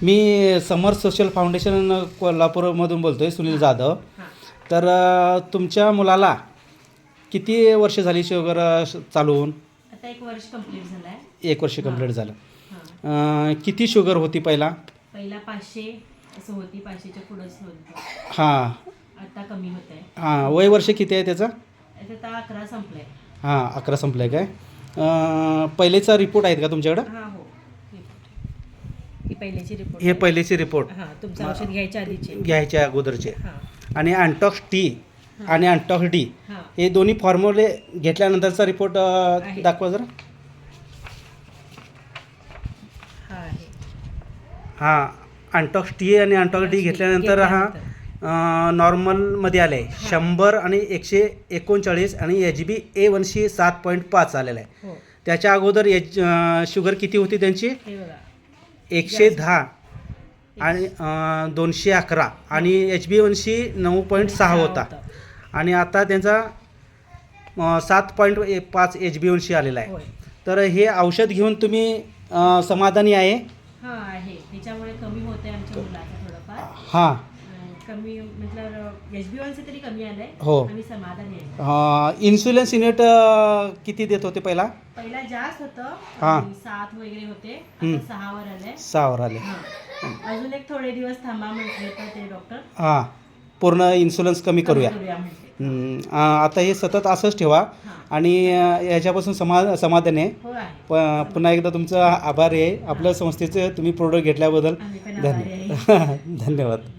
मी समर social foundation कोल्हापूरमधून बोलतो आहे, सुनील जाधव. हां. तर तुमच्या मुलाला किती वर्ष झाली शुगर चालवून? आता 1 वर्ष कंप्लीट झालं आहे. 1 वर्ष कंप्लीट झालं. हां. किती शुगर होती पहिला? पहिला 500 असं होती, 500च्या पुढंच होती. हां आता कमी होत आहे. हां. वय वर्ष किती आहे त्याचं? आता 11 संपलं आहे. हां 11 संपलं आहे काय? पहिलेचा रिपोर्ट आहेत का तुमच्याकडं? हां हो. ही पहिल्याची रिपोर्ट. हे पहिलेचे रिपोर्ट हां, तुमचं औषध घ्यायच्या आधीचे. घ्यायच्या अगोदरचे. हां. आणि अँटॉक्स टी आणि अँटॉक्स डी हां. हे दोन्ही फॉर्म्युले घेतल्यानंतरचा रिपोर्ट आहे. दाखवा जरा. हां आहे. हां अँटॉक्स टी आणि अँटॉक्स डी घेतल्यानंतर हा नॉर्मलमध्ये आलं आहे 100 आणि 139 आणि HbA1c 7.5 आलेला आहे. हो. त्याच्या अगोदर शुगर किती होती त्यांची? हे बघा. 110 आणि 211 आणि HbA1c 9.6 होता. आणि आता त्यांचा 7.5 HbA1c आलेला आहे. होय. तर हे औषध घेऊन तुम्ही समाधानी आहे? हां आहे. त्याच्यामुळे कमी होत आहे आमच्या मुलाचं थोडंफार. हां. कमी म्हटलं HbA1c तरी कमी आलंय. हो. आणि समाधानी आहे. इन्सुलिन युनिट किती देत होते पहिला? पहिला जास्त होतं. हां. 7 वगैरे होते. आता 6 वर आले. 6 वर आले. हां. अजून एक थोडे दिवस थांबा म्हटले तर ते डॉक्टर. हां पूर्ण इन्शुरन्स कमी करूया. म्हटले. आता हे सतत असंच ठेवा हां. आणि याच्यापासून समाधान आहे. हो आहे. पुन्हा एकदा तुमचं आभार आहे आपल्या संस्थेचं तुम्ही प्रोडक्ट घेतल्याबद्दल. आम्ही पण आभारी आहे. धन्यवाद.